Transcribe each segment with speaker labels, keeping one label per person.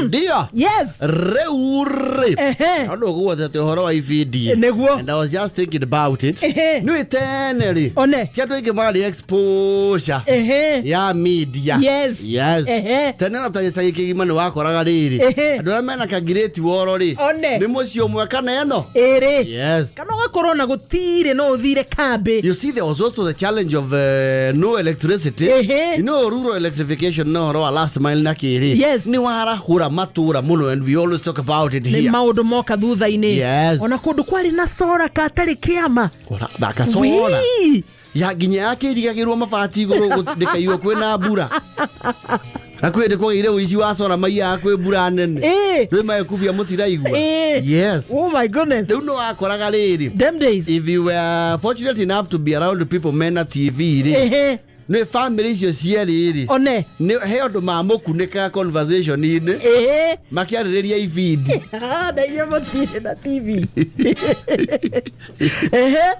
Speaker 1: Ndio.
Speaker 2: Yes.
Speaker 1: Reure. Ando kuwa horo wa IBINDI. And I was just thinking about it. Ngoni Tene.
Speaker 2: One.
Speaker 1: Kiatu hiki mali exposure. Ya media.
Speaker 2: Yes.
Speaker 1: Yes. Tene natagisa hiki imani wako ragariri. Ando mena kagireti worori.
Speaker 2: One.
Speaker 1: Ni mucio mweka neno. Yes.
Speaker 2: Kana corona gutire no uthire kambe.
Speaker 1: You see, there was also the challenge of no electricity. You know, rural electrification no last mile na kiri.
Speaker 2: Yes.
Speaker 1: Ni wara hura matura muno, and we always talk about it here.
Speaker 2: Ni maudu moka thutha-ini.
Speaker 1: Yes.
Speaker 2: Ona kundu kwari na sora katari kiama.
Speaker 1: Ora thaka sora. Ya ginya yake irigagirwo mabati iguru ndikaiyo kwina mbura. Akwende kwa ile uici wa sora mai yakwe mbura nene. Rwe mai kufia mutiraigwa. Yes.
Speaker 2: Oh my goodness.
Speaker 1: They no akoraga riri.
Speaker 2: Them days.
Speaker 1: If you were fortunate enough to be around people mena TV ri. No family cio cieri.
Speaker 2: One.
Speaker 1: Ni he ondu mamukuneka conversation ine. Makiaririria IBINDI.
Speaker 2: Daia motire na TV.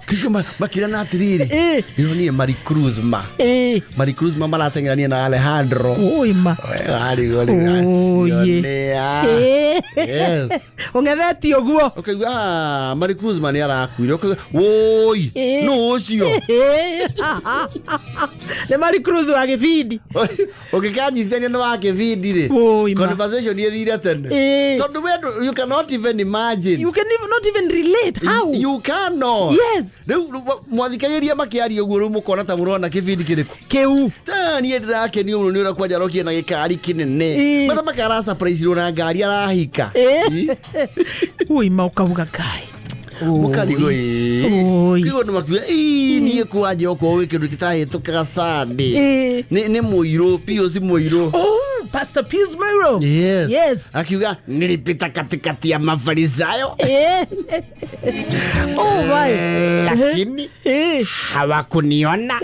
Speaker 1: Kigoma makira na atiriri. Ni Mari Cruz ma. Mari Cruz ma maratengania na Alejandro.
Speaker 2: Oima.
Speaker 1: Ari goli. Yes.
Speaker 2: Ongeveti oguo.
Speaker 1: Okay, Mari Cruz ma ni arakuire. Woi. No ucio.
Speaker 2: Le Mari Cruz wa IBINDI.
Speaker 1: Okay, kaji tena no wa IBINDI re. Conversation ye thira tene. So you cannot even imagine.
Speaker 2: You can even not even relate. How?
Speaker 1: You cannot.
Speaker 2: Yes.
Speaker 1: Mwathikagĩria makiaria ũguo mukona ta mũrona kĩbindi kĩrĩkũ.
Speaker 2: Kĩu.
Speaker 1: Niĩ ndĩrakeni ũno nĩ ũrakwaja rokia na gĩkari kĩnene. Mata makara surprise ro na ngari arahika.
Speaker 2: Ui maukabuga kai.
Speaker 1: Mukarigo kigo ndumakiwe niĩ kwaje oko wĩkĩndũ kitahĩtũkaga Sunday. Nĩ mũiro pio si mũiro.
Speaker 2: Pastor Pius Moiro.
Speaker 1: Yes.
Speaker 2: Yes.
Speaker 1: Akiuga nilipita katikati ya mafarisayo.
Speaker 2: Oh my.
Speaker 1: Lakini hawakuniona.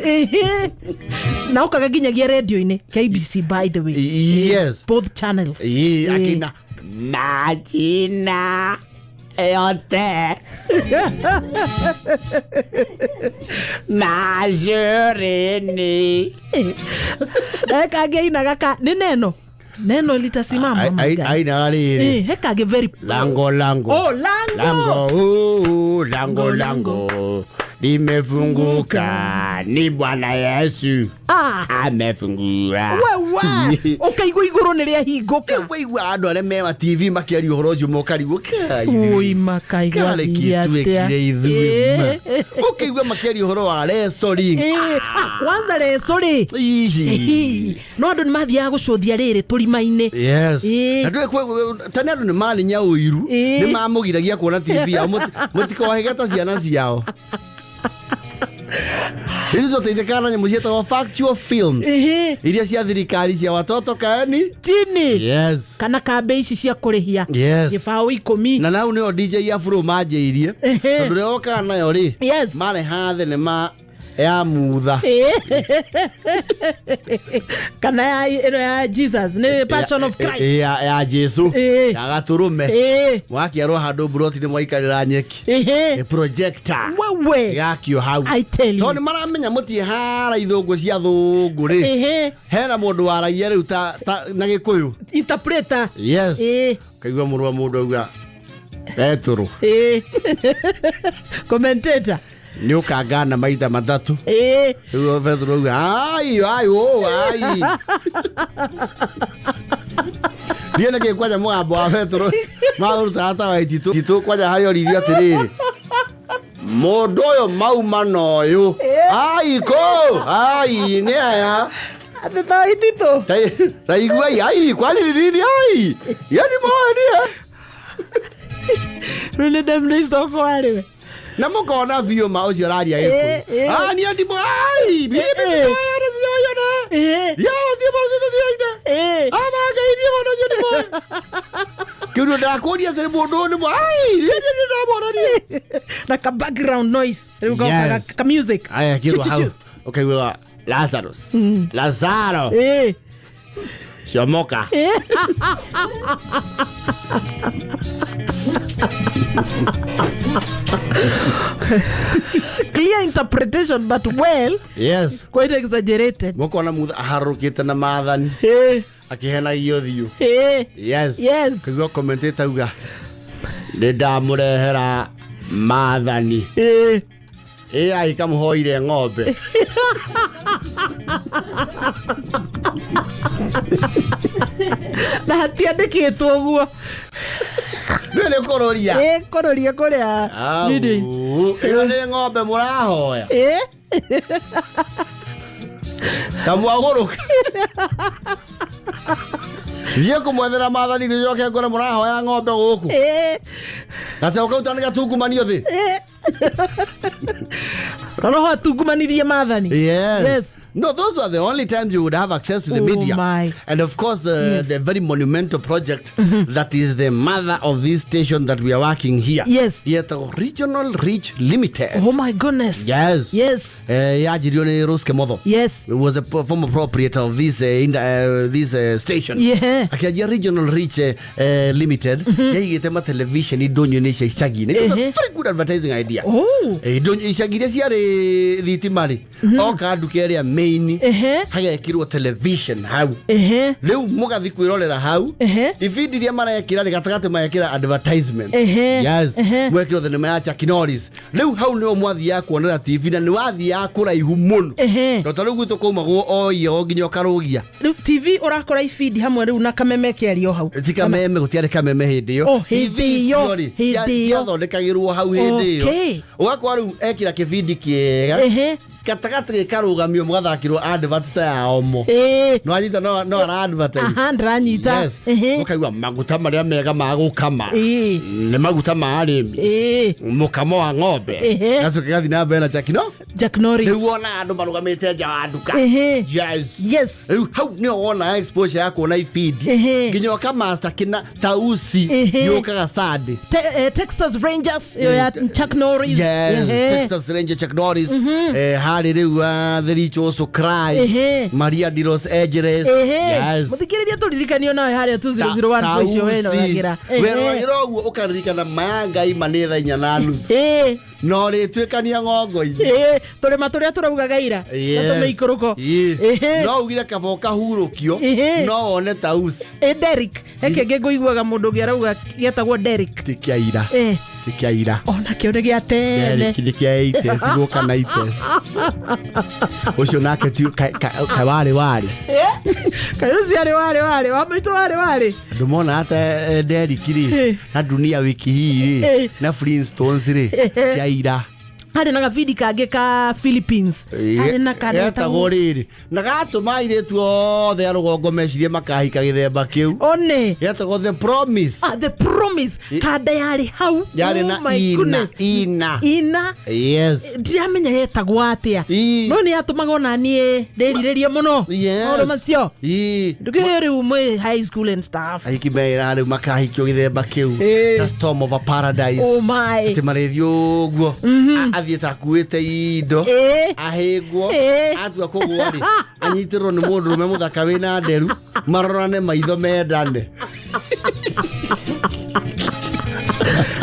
Speaker 2: Na ukaginyagia radio-ini KBC by the way.
Speaker 1: Yes.
Speaker 2: Both channels.
Speaker 1: Akina majina yote majorini.
Speaker 2: Kageina gaka ni neno litasimama
Speaker 1: magari. Aina riri.
Speaker 2: Hekage very
Speaker 1: lango.
Speaker 2: Oh, lango.
Speaker 1: Lango. Limefunguka. Ni Bwana Yesu. Amefungua.
Speaker 2: Wewe. Ukaigwa iguru ni ria hinguka.
Speaker 1: Wewe andu are mema TV makiari uhoro ucio mokarigwo kai.
Speaker 2: Ui makaiga
Speaker 1: twekire ithuĩ. Ukaigwa makiari uhoro wa wrestling.
Speaker 2: Kwanza wrestling. No andu ni mathiaga gucuthia riri turima-ini.
Speaker 1: Yes. Na tani andu ni mali nya uiru ni mamugiragia kuona TV ya mutikohega ta ciana ciao. Hizi zote ithekana nyamu cietagwo factual films. Iria cia thirikari cia watoto kaeni
Speaker 2: tini.
Speaker 1: Yes.
Speaker 2: Kana kambe ici cia kurihia.
Speaker 1: Yes.
Speaker 2: Gibao 10.
Speaker 1: Na nau nio DJ Afro manjĩirie. Tondu rĩo oka nayo ri.
Speaker 2: Yes.
Speaker 1: Mare hathe ne ma ya mutha.
Speaker 2: Kana ya Jesus ne Passion of Christ.
Speaker 1: Ya Jesu. Ya gaturume. Mwakiarwo handu broti ni mwaikarira nyeki. Projector.
Speaker 2: Wewe.
Speaker 1: Yakio hau.
Speaker 2: I tell you.
Speaker 1: Toni maramenya mutie hara ithungu cia thungu ri. Hena mundu waragia riu ta na Gikuyu.
Speaker 2: Interpreter.
Speaker 1: Yes. Kaigwa murwa mundu auga Petro. Commentator. Ni ukagana maita matatu. Uyo Petro auga ai. Ndiye ke kwaja mwabo wa Petro. Mauru hata wa Tito kwaja hayo riri atiriri. Mundu uyo mauma noyo. Ai ni aya.
Speaker 2: Ateta Tito.
Speaker 1: Taigua ai kwani riri ai. Yani moani.
Speaker 2: Rule dem nisto kwa lewe.
Speaker 1: Na mukona vio ma ucio raria iko. Ni ndimo ai. Bibi yo na. Yo thie baro thie ina. Amaga ini bono cio ndimo. Kiuno ndakuria thire mundu ni mo ai. Ni ndamona ni.
Speaker 2: Na ka background noise. Ka music.
Speaker 1: Aya kiru hau. Okay, we are Lazarus. Lazaro. Shomoka.
Speaker 2: Clear interpretation, but well.
Speaker 1: Yes.
Speaker 2: Quite exaggerated.
Speaker 1: Moko na mutha aharukite na mathani. akihena yothiu yes kagwa commentator uga ndenda murehera maathani ai kamhoire ng'ombe
Speaker 2: na hatiandikitwo guo
Speaker 1: nene kororia
Speaker 2: kororia kuria
Speaker 1: nini iyo ni ng'ombe murahoya kamwaguruka Zie kumwethera maathani gicoke ngore murahoya ng'ombe guku gacoka utaniga tungumanio thi
Speaker 2: Roho tungumanirie maathani.
Speaker 1: Yes. No, those were the only times you would have access to the media. And of course, the very monumental project that is the mother of this station that we are working here.
Speaker 2: Yes.
Speaker 1: Yet Regional Reach Limited.
Speaker 2: Oh my goodness.
Speaker 1: Yes.
Speaker 2: Yes.
Speaker 1: Yajirione Ruske Modo.
Speaker 2: Yes.
Speaker 1: It was a former proprietor of this station.
Speaker 2: Yeah.
Speaker 1: Akajia Regional Reach Limited. Yaigitema television idonyo nisha ishagine. It was a very good advertising idea.
Speaker 2: Oh.
Speaker 1: Idonyo ishagine siare thitimari. Oka ndukeria main. Hagekirwo television hau. Leu mugathi kwirorera hau. Ifindi iria marekira ri gatagate mayekira advertisement. Yes. Mwekiro thenema ya Chakinoris. Leu hau ni omwathi ya kuonera TV na ni wathi ya kuraihu muno. Toto reu gwitu kumago oyo nginya okarugia.
Speaker 2: Leu TV urakora ifindi hamwe reu na kameme kiario hau.
Speaker 1: Tika meme gutiare kameme hindi yo. TV yori. Cia thondekagirwo hau hindi yo. Ugakora reu ekira kibindi kiega. Katagati karugamio mugathakirwo advert ya omo no anyita no ara advertise
Speaker 2: ndranyita
Speaker 1: ukaigwa maguta maria mega magukama ne maguta ma arimi mukamo wa ng'ombe naco kigathi na mbere Jack Norris ni wona andu marugamite nja wa nduka yes how ni wona exposure yako na feed nginyo ka master kina tausi yokaga sade
Speaker 2: Texas Rangers ya Chuck Norris
Speaker 1: Texas Rangers Chuck Norris hari reu the rich also cry Maria de Los Angeles yes
Speaker 2: muthikiriria turirikanio nawe haria 2001 question weno gagira
Speaker 1: wero iroguo ukaririkana mayangai manetha inya na nuthu no ri twikania ng'ongo-ini
Speaker 2: turima turia turaugaga ira tume ikuruko
Speaker 1: no ugire kaboka hurukio no one tausi
Speaker 2: Derek ekenge nguiguaga mundu ngiarauga getagwo Derek
Speaker 1: tikiaira
Speaker 2: ona kione gia tene
Speaker 1: kia 80s goka 90s ucio nake ti kawari kayusi wale wamito wale ndumona ata Derek ri na dunia wiki hii na Flintstones ri tiaira
Speaker 2: hari na gavidi kage ka Philippines hari na kana
Speaker 1: tagoriri na gato maire tu othe arugongo mecirie makahika githemba kiu
Speaker 2: one
Speaker 1: yetago the promise
Speaker 2: kada yari hau
Speaker 1: yari na ina yes
Speaker 2: ndiamenya yetagwo atia no ni atumaga na nie nderirerie muno oro macio ndugere umwe high school and stuff
Speaker 1: aikimera ri makahikio githemba kiu the storm of a paradise
Speaker 2: oh my
Speaker 1: timarethio guo athieta kuite indo ahegwo atua kugwari anyitirwo ni mundu rume muthaka wina nderu marorane maitho mendane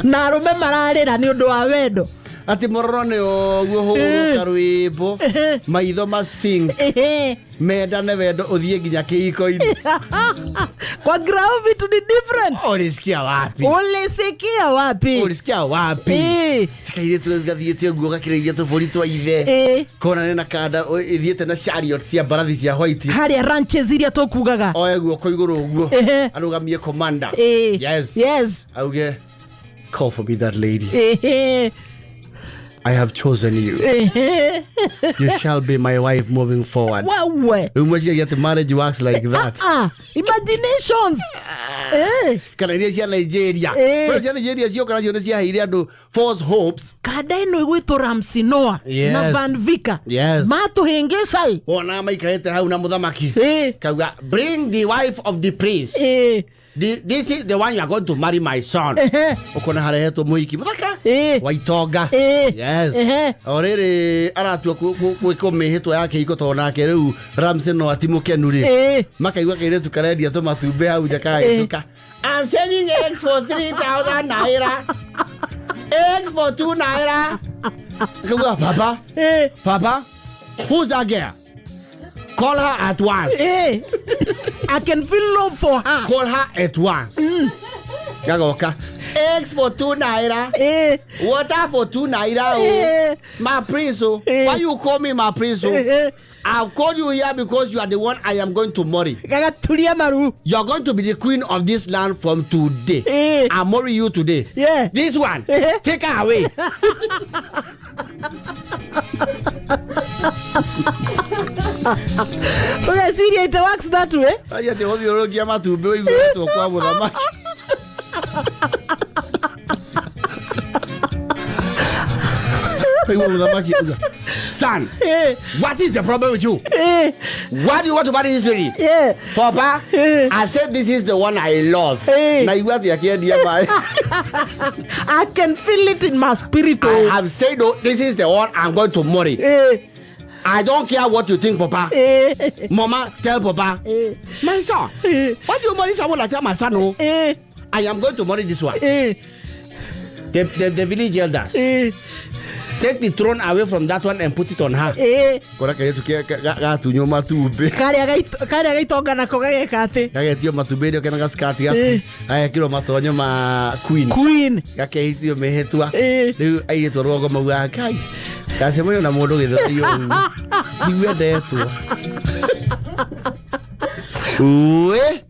Speaker 2: na rume mararira ni undu wa wendo
Speaker 1: ati mororone oguo huruka rwimbo maitho masing mendane wendo uthie nginya kiiko-ini
Speaker 2: kwa grau vitu ni different
Speaker 1: ulisikia wapi tikaire tugathiete guo gakireithia tuburi twa ithe kona na kada ithiete na chariot cia barathi cia white
Speaker 2: hari ranches iria tukugaga
Speaker 1: oeguo ko iguru guo arugamie commander yes auge call for me that lady I have chosen you. You shall be my wife moving forward.
Speaker 2: Wow.
Speaker 1: The marriage works like that.
Speaker 2: Imaginations.
Speaker 1: Kana iria cia Nigeria. Kwa cia Nigeria cio kana cio cia hiria andu false hopes.
Speaker 2: Kada ino igwito Ramsey Noah na Van Vika. Matuhengecai.
Speaker 1: Ona maikaete hau na muthamaki. Kauga bring the wife of the prince. This is the one you are going to marry my son. Ukona harehetwo muhiki muthaka Waitonga. Yes. Orere aratua kwiko mihitwa yake iko tonake riu Ramsey no atimukenu ri makaigwa kaire tukarendia tomatumbe hau jakahituka I'm selling eggs for 3,000 naira. Eggs for 2 naira. Kauga papa who's that girl? Call her at once.
Speaker 2: I can feel love for her.
Speaker 1: Call her at once. Gagoka. Eggs for 2 naira. Water for 2 naira. My prince. Why you call me my prince? I've called you here because you are the one I am going to marry. You are going to be the queen of this land from today. I'll marry you today.
Speaker 2: Yeah.
Speaker 1: This one, take her away.
Speaker 2: Okay, see, it works that way.
Speaker 1: Son, what is the problem with you? Why do you want to marry this lady? Papa, I said this is the one I love. Now you are
Speaker 2: I can feel it in my spirit.
Speaker 1: I have said this is the one I'm going to marry. I don't care what you think, Papa. Mama, tell Papa. My son, why do you marry someone like that, my son? I am going to marry this one. The village elders. Take the throne away from that one and put it on her. Queen.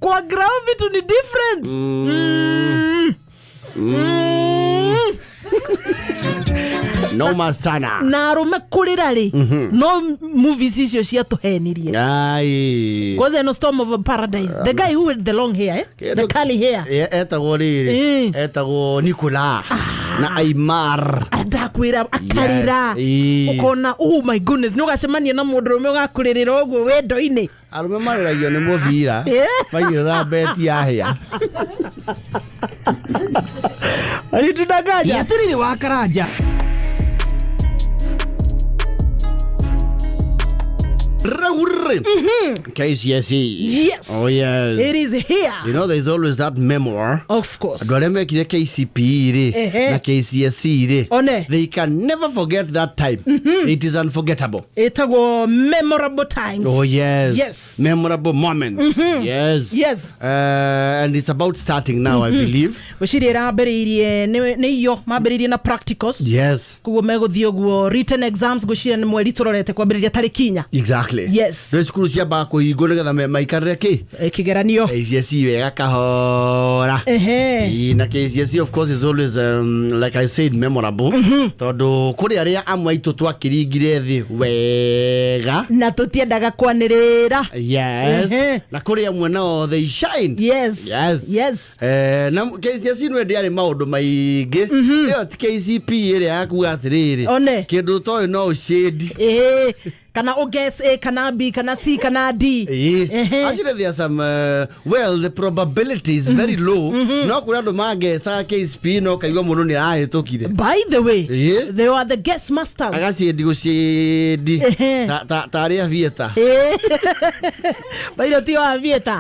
Speaker 2: Kwa ground vitu ni different.
Speaker 1: No masana.
Speaker 2: Na arume kurira ri. No movies icio cia tuhenirie.
Speaker 1: Ai.
Speaker 2: Was no Storm of Paradise. The guy who with the long hair, the curly hair.
Speaker 1: Etago riri. Etago Nicola. Na Aimar.
Speaker 2: Adakwira akarira. Ukona, oh my goodness, nugacemania na mundurume ugakuririra ogwo wendo-ini.
Speaker 1: Arume mariragia ni muvira. Maigirira beti ya hia.
Speaker 2: Ali tudagaja.
Speaker 1: Yatiriri wa karaja. KCSE.
Speaker 2: Yes.
Speaker 1: Oh yes.
Speaker 2: It is here.
Speaker 1: You know, there's always that memoir.
Speaker 2: Of course.
Speaker 1: KCPE na KCSE. They can never forget that time. It is unforgettable.
Speaker 2: Itago memorable times.
Speaker 1: Oh yes.
Speaker 2: Yes.
Speaker 1: Memorable moments. Yes.
Speaker 2: Yes.
Speaker 1: And it's about starting now, I believe.
Speaker 2: Washirira beririe ne yo maberirie na practicals.
Speaker 1: Yes.
Speaker 2: Kugo mego thiogo written exams goshira ni mweri turorete kwa beririe tarikinya.
Speaker 1: Exactly.
Speaker 2: Yes.
Speaker 1: The school cia ba ko igone ga maikareke.
Speaker 2: Kigeranio.
Speaker 1: KCSE wega kahora. Na KCSE of course is always like I said memorable. Todo kuri aria amwe itu twakiringire thi wega.
Speaker 2: Na tutiendaga kwanirira.
Speaker 1: Yes. Na kuri amwe no they shine.
Speaker 2: Yes.
Speaker 1: Yes.
Speaker 2: Yes.
Speaker 1: Na KCSE no ndiari maundu maingi. Yo KCP ire yaku atiriri. Kindu toy no shade. Kana O guess A, kana B, kana C, kana D. Actually, there are some, the probability is very low. No, kurado magesa KSP no kaiwa mononi ahe tokire.
Speaker 2: By the way, they are the guest masters.
Speaker 1: Agasi edigo shedi. Taria vieta.
Speaker 2: By the tio vieta.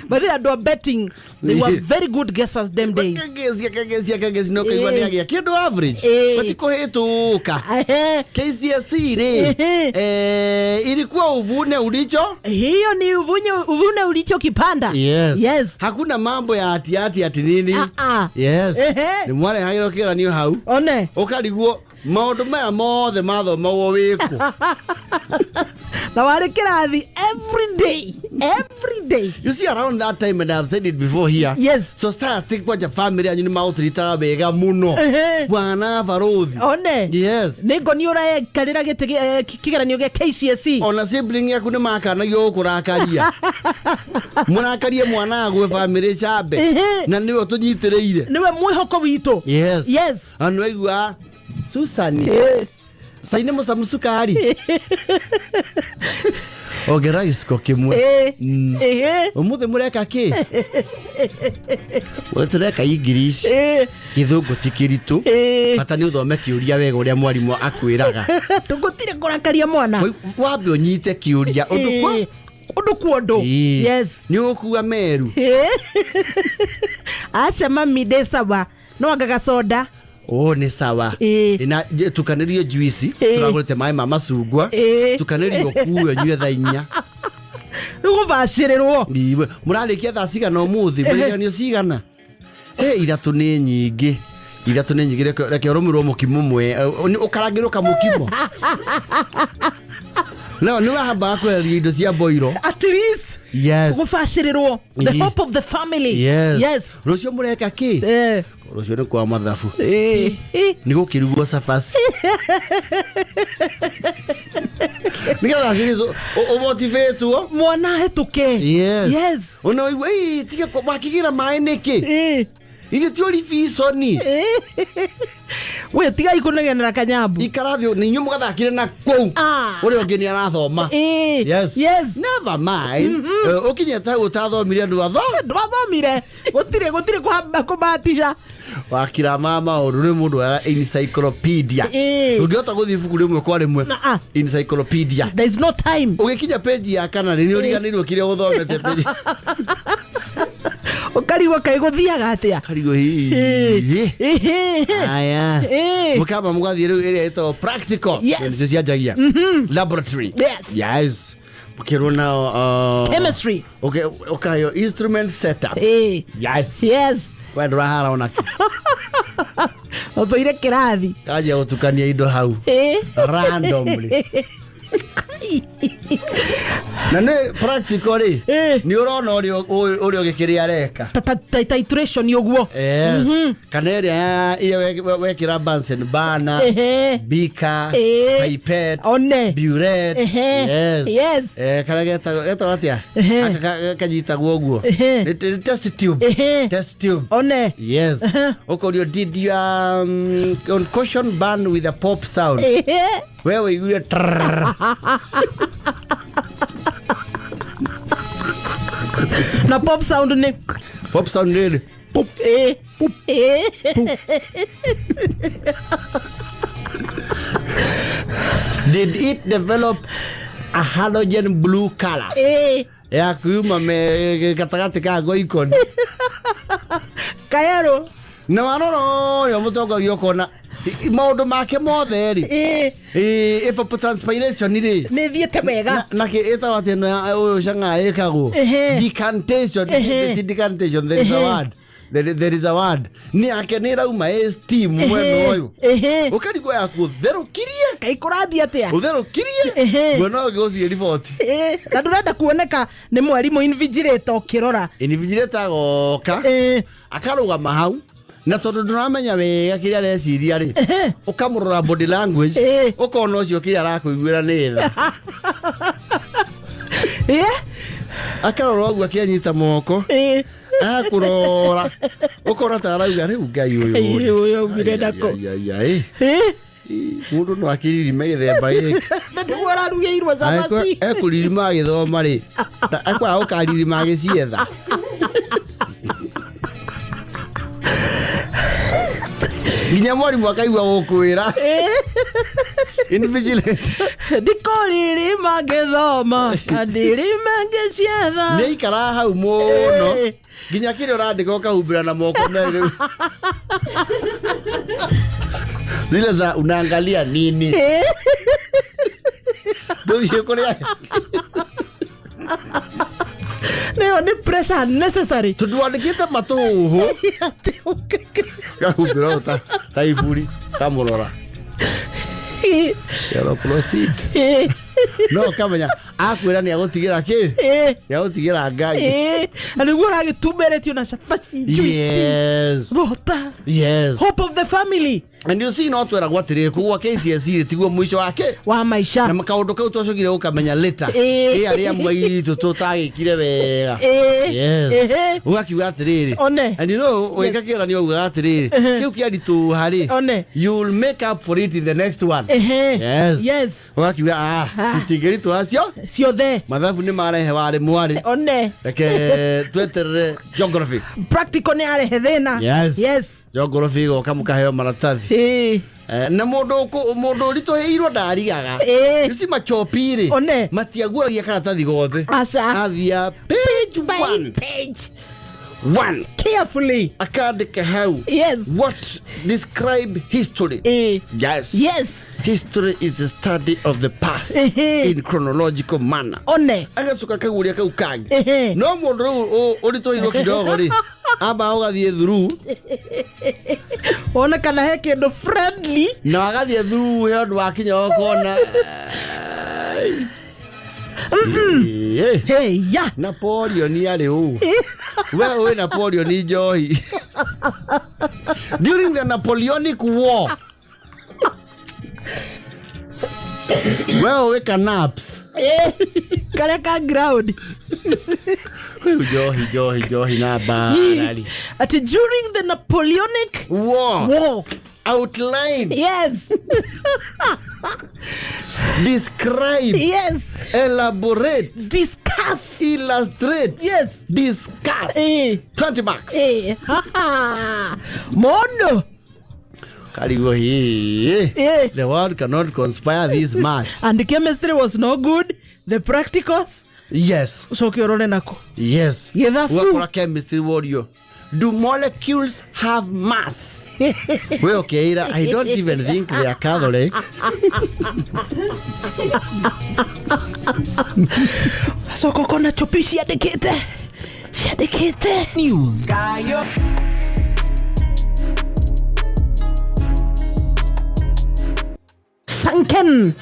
Speaker 2: But they are betting. They were very good guessers them days.
Speaker 1: Kagesi no kaiwa niagia. Kido average. Batiko hetuka. KCSE ilikuwa uvune ulicho.
Speaker 2: Hiyo ni uvune ulicho kipanda.
Speaker 1: Yes.
Speaker 2: Yes.
Speaker 1: Hakuna mambo ya ati nini. Yes. Ni mwale hairo kira niyo hau. Okariguo maundu maya mothe mathoma wo wiku.
Speaker 2: Na wale kirathi every day.
Speaker 1: You see, around that time, and I've said it before here.
Speaker 2: Yes.
Speaker 1: So start think what your family and you mautrita bega muno. Wana varodhi. Yes.
Speaker 2: Ngoni ora kalira kigeranio ge KCSE.
Speaker 1: Ona sibling yaku ni makana yo kurakaria. Munakaria mwana gwe family chabe. Na niwe tunyitireire.
Speaker 2: Niwe mwihoko wito.
Speaker 1: Yes.
Speaker 2: Yes.
Speaker 1: Anwegwa Susani. Saine musamsukari. Ogera isko kimwe. Umuthe mureka ki? Wetureka English. Githungu tikiritu. Bata ni uthome kiuria wega uria mwarimu akwiraga.
Speaker 2: Tugutire kurakaria mwana.
Speaker 1: Wambe unyite kiuria undu kuondo.
Speaker 2: Yes.
Speaker 1: Ni ukuwa meru.
Speaker 2: Acha mami desaba. No agaga soda.
Speaker 1: ni sawa ina tukanirio juice turagurite mai mama sugwa tukanirio kuyo nywe tha 4
Speaker 2: nugo bashirerwo
Speaker 1: niwe murarikia tha cigana umuthi muriganio cigana ithatu ni nyingi reke romirwo mukimu mwe ukarangirwo kamukimo no ni wahamba kweria indo cia boiro
Speaker 2: at least
Speaker 1: yes
Speaker 2: gufashirerwo the hope of the family
Speaker 1: yes rucio mureka ki rucio ni kwa mathafu ni gukirugwo safasi niga ngirizo o motivatewo
Speaker 2: mwana hetuke yes
Speaker 1: ono tige kwa bakigira mai niki Ige tiori fisoni.
Speaker 2: We tiga ikunegenera kanyambu.
Speaker 1: Ikarathio ni nyumu gathakire na kou. Uri ogeni arathoma. Yes. Never mind. Ukinyeta utathomire andu
Speaker 2: athomire. Gutire kuhamba kubatisha.
Speaker 1: Wakira mama uri mundu wa encyclopedia. Ungiota guthi ibuku rimwe kwa rimwe. Encyclopedia.
Speaker 2: There is no time.
Speaker 1: Ugikinya page ya kana ni uriganirwo kire uthomete page.
Speaker 2: Ukariwa kaiguthiaga atia
Speaker 1: karigo aya mukaba mugwathire area ito practical ndio ciajagia laboratory yes mukiro na
Speaker 2: chemistry
Speaker 1: okay your instrument setup yes wendo rahara onaki
Speaker 2: otoire kirathi
Speaker 1: kaja utukania indo hau randomly na ne practically ni urona uri ogikiria reka
Speaker 2: titration yoguo
Speaker 1: kanere ile wekira Bunsen bana bika pipette burette
Speaker 2: yes
Speaker 1: karageta watia akajita guoguo test tube yes okorio did you concussion band with a pop sound wewe yule
Speaker 2: na pop sound ni
Speaker 1: pop. Did it develop a halogen blue color? Ya kuma me katagati ka goikon
Speaker 2: kayero
Speaker 1: no yo mutoka yokona maundu make mothe ri evapotranspiration ni
Speaker 2: thiete wega
Speaker 1: na ke eta wate no shanga ekago decantation there is a word ni akenera uma steam mweno oyo ukariko ya kutherukirie
Speaker 2: kaikurathi atia
Speaker 1: utherukirie mwana gothi report
Speaker 2: na ndurenda kuoneka ni mwarimu invigilator goka
Speaker 1: akarugama hau na tondu nduramenya wega kiria reciria ri ukamurora body language ukona ucio kiria arakuiguira ni tha akarora ugu akianyita moko akurora ukora ta arauga riu ngai uyu
Speaker 2: mirenda ko
Speaker 1: mundu no akiriri megethemba
Speaker 2: ndugu ararugeirwo samasi
Speaker 1: ekuriri magithoma ri akwa ukariri magicietha nginya mwari mwakaigwa gukwira invigilate
Speaker 2: dikoriri magethoma adiri magicietha
Speaker 1: ni ikara hau muno nginya kire urandika ukahumbira na moko meri zile za unaangalia nini ndio kuria
Speaker 2: Neo ni pressure necessary.
Speaker 1: Tuduandikite matuhu. Kahumbira uta taifuri kamurora. Yaro proceed. No kamenya akwira ni agotigira ki? Yagotigira ngai.
Speaker 2: Alikuwa agituberetio na shafashi juice.
Speaker 1: Yes.
Speaker 2: Rota.
Speaker 1: Yes.
Speaker 2: Hope of the family.
Speaker 1: And you see not where gwatire kuwa KCSE tiguo mwisho wake
Speaker 2: wa maisha
Speaker 1: na makaundu kau twacogire ukamenya later aria mwai tutagikire wega yes ugakiuga atiriri and you know wekakira ni uga atiriri kiu kiari tu hari you'll make up for it in the next one yes ugakiuga itigeri tu acio
Speaker 2: sio the
Speaker 1: mathabu ni marehe wari mwari reke twetere geography
Speaker 2: practical ni arehe thina
Speaker 1: yes geography go kamukaheo maratathi na mundu ritoheirwo ndarigaga isi machopiri matiaguragia karatathi gothe athia page 1 One.
Speaker 2: Carefully.
Speaker 1: Akandike how.
Speaker 2: Yes.
Speaker 1: What describe history? Yes.
Speaker 2: Yes.
Speaker 1: History is the study of the past in chronological manner.
Speaker 2: One.
Speaker 1: Agacuka kaguria kau kangi. No mundu uritoirwo kidogo ri. Aba ugathie through.
Speaker 2: Ona kana he kindu friendly.
Speaker 1: Na agathie through he ondu wakinya okona.
Speaker 2: Hey, yeah.
Speaker 1: Napoleon yale o. Wewe Napoleon ni joy. During the Napoleonic War. Wewe kanaps.
Speaker 2: Kale ka ground.
Speaker 1: Joy na barali.
Speaker 2: At during the Napoleonic War.
Speaker 1: Outline.
Speaker 2: Yes.
Speaker 1: Describe.
Speaker 2: Yes.
Speaker 1: Elaborate.
Speaker 2: Discuss.
Speaker 1: Illustrate.
Speaker 2: Yes.
Speaker 1: Discuss. 20 marks.
Speaker 2: Mondo.
Speaker 1: The world cannot conspire this much.
Speaker 2: And the chemistry was no good. The practicals.
Speaker 1: Yes.
Speaker 2: So kiorole nako.
Speaker 1: Yes.
Speaker 2: Wakora
Speaker 1: chemistry warrior. Do molecules have mass? Well, okay, I don't even think they are Catholic.
Speaker 2: So kokona chopishi yadekete. News. Sunken.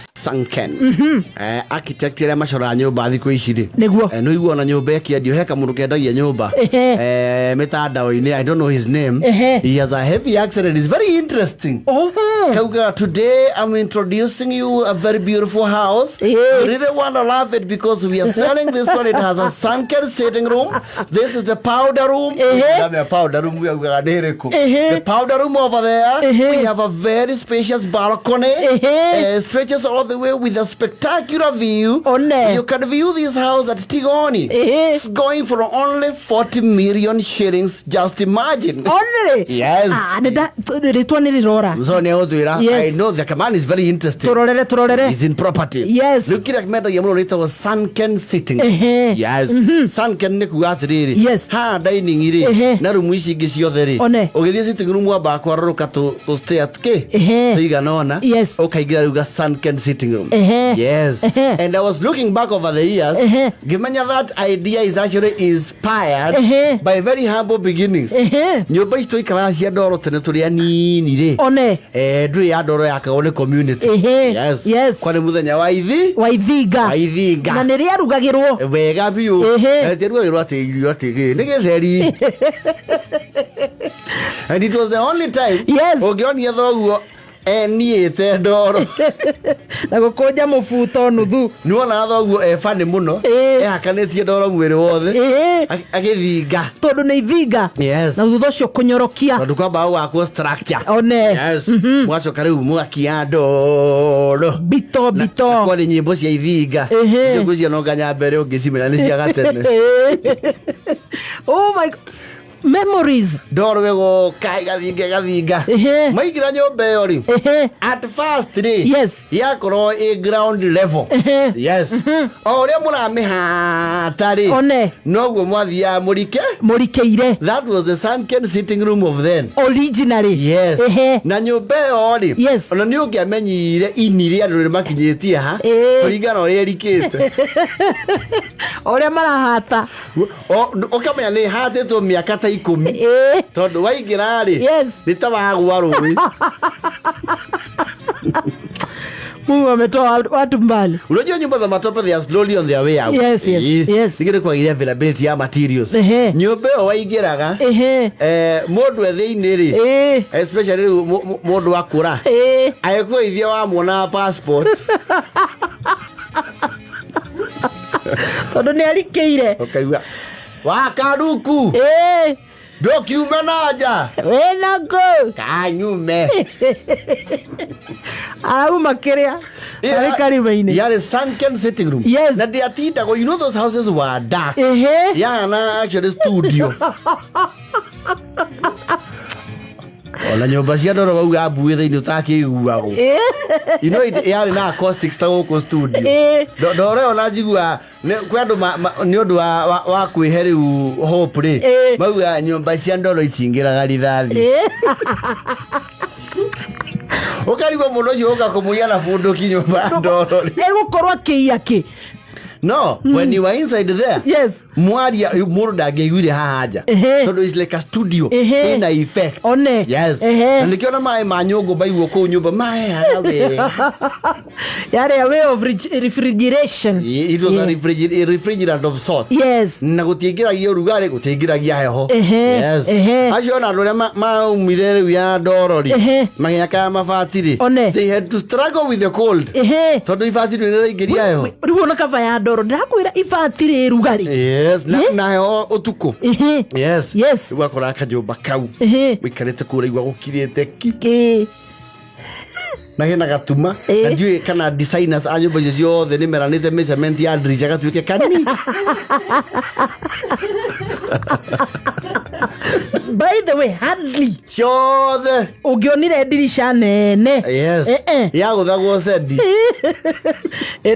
Speaker 1: Architect ya mashora nyumba thiko iciri.
Speaker 2: Niguo.
Speaker 1: No iguo na nyumba ekiendio heka mundu kendagia nyumba. Mitandao-ini, I don't know his name. He has a heavy accent and it's very interesting. Kauga, today I'm introducing you a very beautiful house. You really want to love it because we are selling this one. It has a sunken sitting room. This is the powder room. The powder room over there. We have a very spacious balcony. Stretches all the way with a spectacular view. You can view this house at Tigoni. It's going for only 40 million shillings. Just imagine.
Speaker 2: Only?
Speaker 1: Yes. I know the man is very interested. He's in property.
Speaker 2: Yes.
Speaker 1: Look at the was sunken sitting. Yes. Sunken nekuatriri.
Speaker 2: Yes.
Speaker 1: Ha dining iri. Na room ici gisio theri. Ogithie sitting room wamba kwaruruka to stay at ke. Tuiganona.
Speaker 2: Yes.
Speaker 1: Okay, a sunken sitting room. Yes. And I was looking back over the years. Gimanya that idea is actually inspired by very humble beginnings. Nyumba isto ikaracia ndoro tene turi anini ri. Ndui ya ndoro ya kaone community. Yes. Kwani muthenya wa ithiga.
Speaker 2: Na niri arugagirwo.
Speaker 1: Wega biu. Ndirugagirwo ati ni githeri. And it was the only time.
Speaker 2: Yes.
Speaker 1: Ogionia thoguo niete ndoro
Speaker 2: na gukoja mufuto nuthu
Speaker 1: niwona thoguo fani muno akanitie ndoro mwiri wothe agithinga
Speaker 2: tondu ni ithinga.
Speaker 1: Yes.
Speaker 2: Na thutha ucio kunyorokia
Speaker 1: tondu kwamba wako structure.
Speaker 2: Yes.
Speaker 1: Mwacoka riu mwakia ndoro
Speaker 2: bito
Speaker 1: kwa ni nyimbo cia ithinga icio kucia no nganya mbere ungicimenya ni cia gatene.
Speaker 2: Oh my God. Memories.
Speaker 1: Ndoro wego kai gathinga maigira nyumba yo ri at first ri.
Speaker 2: Yes.
Speaker 1: Yakoro a ground level. Yes. Oria muramihata ri noguo mwathia murikeire. That was the sunken sitting room of then
Speaker 2: originally.
Speaker 1: Yes. Na nyumba yo ri.
Speaker 2: Yes.
Speaker 1: Ona ni ungiamenyire iniri andu ri makinyitie ha kuringana oria erikite
Speaker 2: oria marahata
Speaker 1: okamenya ni hatitwo miaka ta 10 tondu waigira ri ni ta wagwa ruri.
Speaker 2: Mungu ametoa watu mbali.
Speaker 1: Unajua nyumba za matope they are slowly on their way out.
Speaker 2: Yes.
Speaker 1: Sigire kwa ile availability ya materials. Nyumba yo waigiraga mundu ethe-ini ri especially mundu akura ayekwo ithia wa muona passport.
Speaker 2: Tondu ni arikeire
Speaker 1: okaigua wakaruku dokiume naja
Speaker 2: wena go
Speaker 1: kanyume
Speaker 2: au makiria ari karimaine
Speaker 1: yare sunken sitting room.
Speaker 2: Yes.
Speaker 1: Na dia tita go, you know those houses were dark. Yeah, na actually studio. ona nyumba cia ndoro gauga mbuĩ thĩinĩ ũtakĩiguagwo you know yarĩ na acoustics ta gũkũ studio ndoro ĩyo na njigua kwĩ andũ nĩ ũndũ wa kwĩhe rĩu hope rĩ mauga nyumba cia ndoro itingĩraga rithathi ũkarigwo mũndũ ũcio ũka kũmũiya na bunduki nyumba ndoro
Speaker 2: egũkorwo akĩiya kĩ
Speaker 1: No, when you are inside there,
Speaker 2: yes.
Speaker 1: Mwaria muruda geiguire haja. So it's like a studio in a effect.
Speaker 2: One.
Speaker 1: Yes. And nikiona mae manyongo baigwo ko nyumba mae harawe.
Speaker 2: Yare a way of refrigeration.
Speaker 1: It was a refrigerant of sorts.
Speaker 2: Yes.
Speaker 1: Na gutiingiragia urugare gutiingiragia heho. Yes. Acio na rore maumire riu ya ndorori. Magiaka mabatiri. They had to struggle with the cold. Tondu ibatiri nĩ raingĩria heho.
Speaker 2: Riu na kava ya ndoro ndakwira ibatiri rugari.
Speaker 1: Yes. Na heho utuku. Yes.
Speaker 2: Yes.
Speaker 1: Ugakora kanyumba kau. Wikarite kũra igwa gũkirĩte ki. Na hena gatuma na ndiũĩ kana designers a nyũmba icio ciothe nĩ meranĩte measurement ya ndirica gatuĩke kanini.
Speaker 2: By the way, hardly
Speaker 1: ciothe
Speaker 2: ũngĩonire ndirica nene.
Speaker 1: Yes. Ya gũthagwo sendi.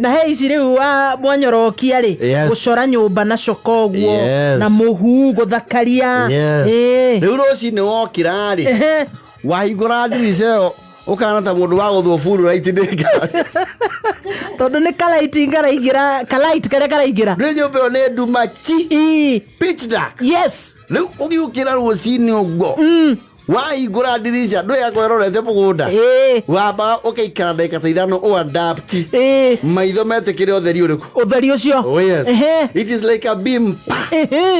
Speaker 2: Na he ici rĩu wa mwanyorokia rĩ gũcora nyũmba na cokoguo na mũhu gũthakaria.
Speaker 1: Rĩu rũcinĩ wokĩra rĩ wahingũra ndirica ĩyo ukana ta mundu wa guthwo furu right ndinga
Speaker 2: tondu ni kalaiti ngaraingira kalaiti kare karaingira
Speaker 1: ni nyumba yo ne nduma chi pitch dark.
Speaker 2: Yes.
Speaker 1: Riu ugiukira rucini ugo wahingũra ndirica ndũ yakwĩrorete mũgũnda wamba ũkaikara ndagĩka ta ithano ũadapt maitho metĩkĩre ũtheri ũrĩkũ ũtheri ũcio. Oh yes. It is like a beam.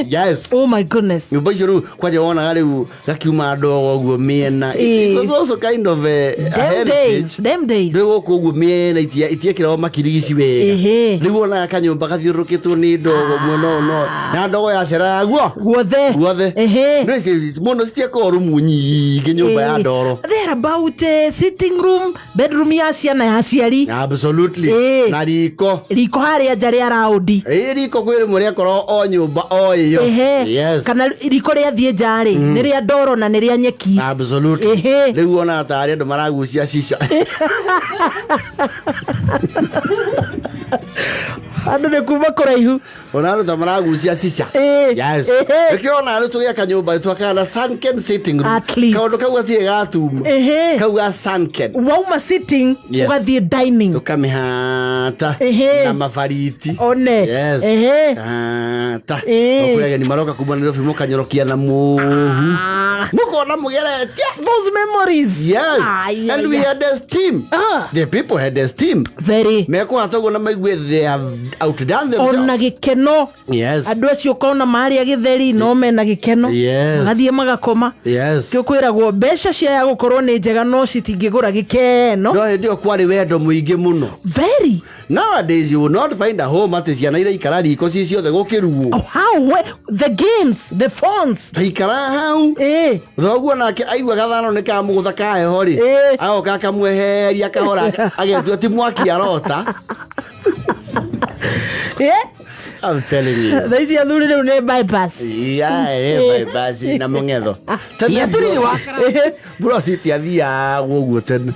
Speaker 1: Yes.
Speaker 2: Oh my goodness.
Speaker 1: Nyũmba icio rĩu kwanja wonaga rĩu gakiuma ndogo ũguo mĩena. It was also kind of a heritage.
Speaker 2: Them days.
Speaker 1: Rĩu gũkũ ũguo mĩena itiekĩragwo makirigici wega. Rĩu wonaga kanyũmba gathiũrũrũkĩtwo nĩ ndogo mwena no na ndogo yaceraga guothe. Mũno citiekagwo rumu nyingĩ nyũmba ya ndoro.
Speaker 2: There about sitting room, bedroom ya ciana ya ciari.
Speaker 1: Absolutely. Na riko
Speaker 2: harĩa nja rĩa raũndi.
Speaker 1: Riko kwĩ rĩmwe rĩakorwo o nyũmba o ĩyo. Yes. Kana
Speaker 2: riko rĩathiĩ nja rĩ nĩ rĩa ndoro na nĩ rĩa nyeki.
Speaker 1: Absolutely. Rĩu ona ta arĩa andũ maragucia cica.
Speaker 2: Andu ne kuma kũraihu
Speaker 1: ona ndo maragucia cica. Yes. Ekiona rĩu tũgĩa kanyũmba twakana sunken sitting room. Kaũndũ kau gatirĩ gatuma. Kau ga sunken.
Speaker 2: Wauma sitting ugathiĩ dining.
Speaker 1: Ukamĩhata na mabariti.
Speaker 2: One.
Speaker 1: Yes. Ta. Okũrega ni maroka kuma Nairobi mũkanyorokia na mũhu. Mũkona mũgeretia. Those memories. Yes. And we had the steam. The people had the steam.
Speaker 2: Very.
Speaker 1: Mekũhata ũguo na maigue they have outdone themselves.
Speaker 2: Ona gĩkeno.
Speaker 1: Yes.
Speaker 2: Andũ acio kona marĩa gĩtheri no mena gĩkeno.
Speaker 1: Yes.
Speaker 2: Gathiĩ magakoma.
Speaker 1: Yes.
Speaker 2: Kĩo kwĩragwo mbeca cia ya gũkorwo nĩ njega no citingĩgũra gĩkeno.
Speaker 1: No hĩndĩ ĩyo kwarĩ wendo mũingĩ mũno.
Speaker 2: Very.
Speaker 1: Nowadays you will not find a home at ciana iraikara riko ci ciothe gũkĩruo.
Speaker 2: Oh, how? The games, the phones.
Speaker 1: Taikara hau. Thoguo nake aigua gathano nĩ kamũgũtha kaheho rĩ. Agoka kamweheria kahora agetua ti mwaki arota. I'm telling you.
Speaker 2: They see athuri rĩu nĩ bypass.
Speaker 1: Bypass na mũngetho. Tani aturi wakara. Bro, siti athia gũguo tene.